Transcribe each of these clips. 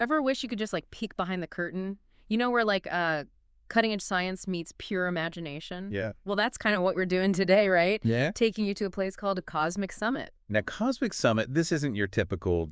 Ever wish you could just like peek behind the curtain? You know where like cutting edge science meets pure imagination? Yeah. Well, that's kind of what we're doing today, right? Yeah. Taking you to a place called a Cosmic Summit. Now, Cosmic Summit, this isn't your typical,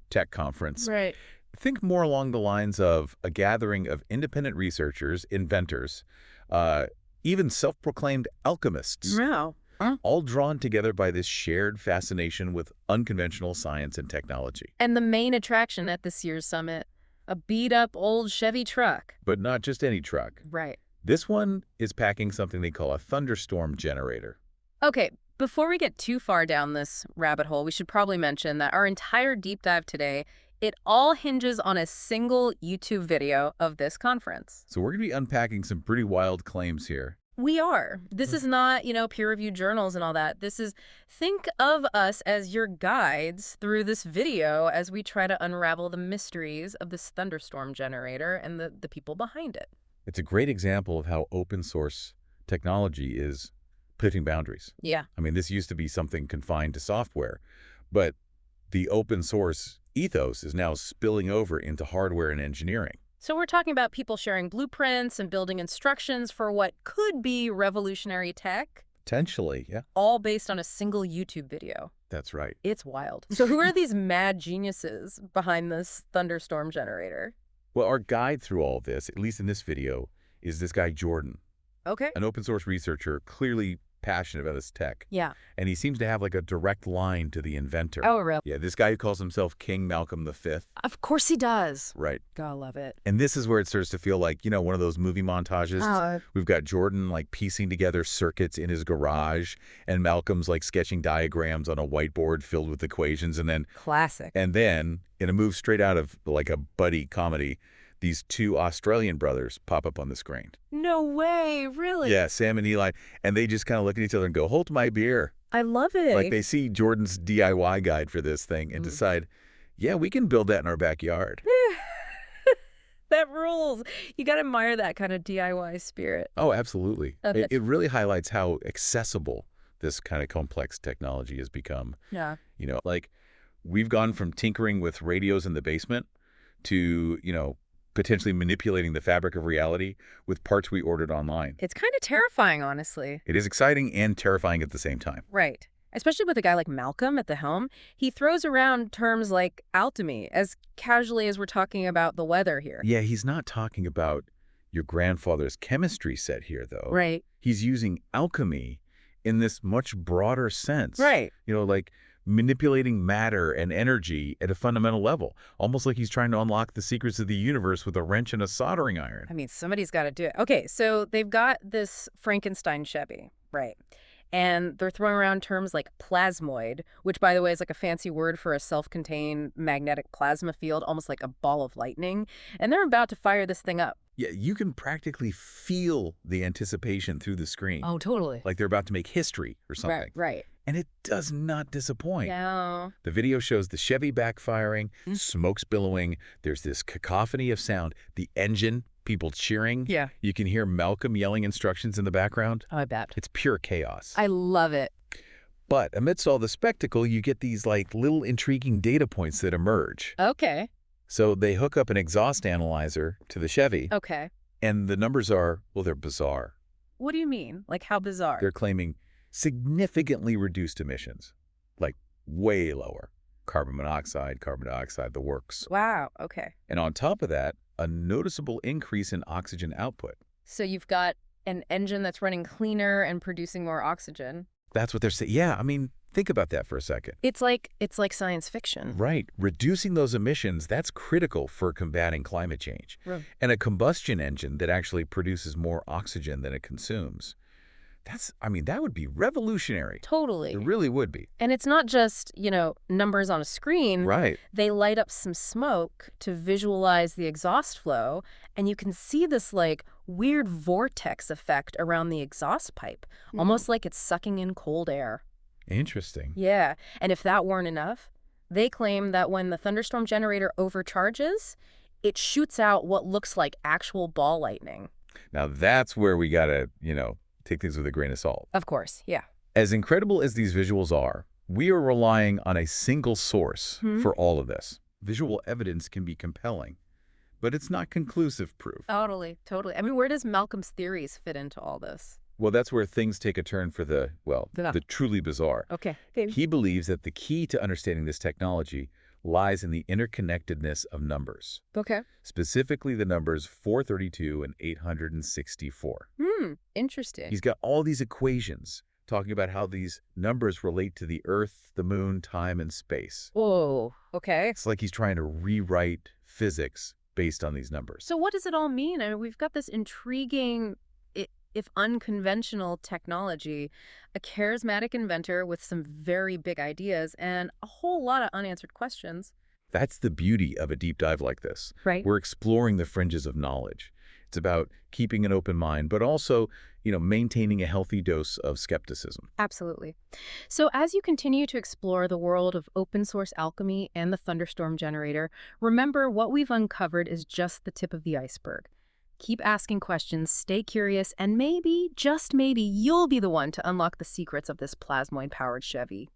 tech conference. Right. Think more along the lines of a gathering of independent researchers, inventors, uh, even self-proclaimed alchemists, Wow. all drawn together by this shared fascination with unconventional science and technology. And the main attraction at this year's summit, a beat-up old Chevy truck. But not just any truck. Right. This one is packing something they call a Thunderstorm generator. Okay, before we get too far down this rabbit hole, we should probably mention that our entire deep dive today, it all hinges on a single YouTube video of this conference. So we're going to be unpacking some pretty wild claims here. We are. This is not, peer-reviewed journals and all that. This is, think of us as your guides through this video as we try to unravel the mysteries of this thunderstorm generator and the people behind it. It's a great example of how open source technology is pushing boundaries. Yeah. I mean, this used to be something confined to software, but the open source ethos is now spilling over into hardware and engineering. So we're talking about people sharing blueprints and building instructions for what could be revolutionary tech, Potentially, yeah. all based on a single YouTube video. That's right. It's wild. So who are these mad geniuses behind this thunderstorm generator? Well, our guide through all of this, at least in this video, is this guy Jordan, Okay. an open source researcher, clearly passionate about this tech. Yeah. And he seems to have like a direct line to the inventor. Oh, really? Yeah, this guy who calls himself King Malcolm V. Of course he does. Right. Gotta love it. And this is where it starts to feel like, one of those movie montages. We've got Jordan like piecing together circuits in his garage, and Malcolm's like sketching diagrams on a whiteboard filled with equations. Classic. And then, in a move straight out of like a buddy comedy, these two Australian brothers pop up on the screen. No way, really? Yeah, Sam and Eli. And they just kind of look at each other and go, "Hold my beer." I love it. Like they see Jordan's DIY guide for this thing and decide, yeah, we can build that in our backyard. That rules. You gotta admire that kind of DIY spirit. Oh, absolutely. Okay. It really highlights how accessible this kind of complex technology has become. Yeah. Like we've gone from tinkering with radios in the basement to, potentially manipulating the fabric of reality with parts we ordered online. It's kind of terrifying, honestly. It is exciting and terrifying at the same time. Right. Especially with a guy like Malcolm at the helm. He throws around terms like alchemy as casually as we're talking about the weather here. Yeah, he's not talking about your grandfather's chemistry set here, though. Right. He's using alchemy in this much broader sense. Right. Like manipulating matter and energy at a fundamental level, almost like he's trying to unlock the secrets of the universe with a wrench and a soldering iron. I mean, somebody's got to do it. Okay, so they've got this Frankenstein Chevy, right? And they're throwing around terms like plasmoid, which, by the way, is like a fancy word for a self-contained magnetic plasma field, almost like a ball of lightning. And they're about to fire this thing up. Yeah, you can practically feel the anticipation through the screen. Oh, totally. Like they're about to make history or something. Right. And it does not disappoint. Yeah. The video shows the Chevy backfiring, smoke's billowing, there's this cacophony of sound, the engine, people cheering. Yeah. You can hear Malcolm yelling instructions in the background. Oh, I bet. It's pure chaos. I love it. But amidst all the spectacle, you get these like little intriguing data points that emerge. Okay. So they hook up an exhaust analyzer to the Chevy. Okay. And the numbers are, well, they're bizarre. What do you mean? Like how bizarre? They're claiming significantly reduced emissions, like way lower. Carbon monoxide, the works. Wow. Okay. And on top of that, a noticeable increase in oxygen output. So you've got an engine that's running cleaner and producing more oxygen. That's what they're saying. Yeah, I mean, think about that for a second. It's like science fiction. Right. Reducing those emissions, that's critical for combating climate change. Right. And a combustion engine that actually produces more oxygen than it consumes. That would be revolutionary. Totally. It really would be. And it's not just, numbers on a screen. Right. They light up some smoke to visualize the exhaust flow, and you can see this like weird vortex effect around the exhaust pipe, almost like it's sucking in cold air. Interesting. Yeah. And if that weren't enough, they claim that when the thunderstorm generator overcharges, it shoots out what looks like actual ball lightning. Now that's where we gotta, take things with a grain of salt. Of course, yeah. As incredible as these visuals are, we are relying on a single source for all of this. Visual evidence can be compelling, but it's not conclusive proof. Totally, totally. I mean, where does Malcolm's theories fit into all this? Well, that's where things take a turn for Yeah. the truly bizarre. Okay. He believes that the key to understanding this technology lies in the interconnectedness of numbers, Okay. specifically the numbers 432 and 864. Interesting. He's got all these equations talking about how these numbers relate to the Earth, the Moon, time, and space. Whoa. Okay. It's like he's trying to rewrite physics based on these numbers. So what does it all mean? I mean, we've got this intriguing, if unconventional technology, a charismatic inventor with some very big ideas, and a whole lot of unanswered questions. That's the beauty of a deep dive like this. Right. We're exploring the fringes of knowledge. It's about keeping an open mind, but also, maintaining a healthy dose of skepticism. Absolutely. So as you continue to explore the world of open source alchemy and the Thunderstorm generator, remember what we've uncovered is just the tip of the iceberg. Keep asking questions, stay curious, and maybe, just maybe, you'll be the one to unlock the secrets of this plasmoid-powered Chevy.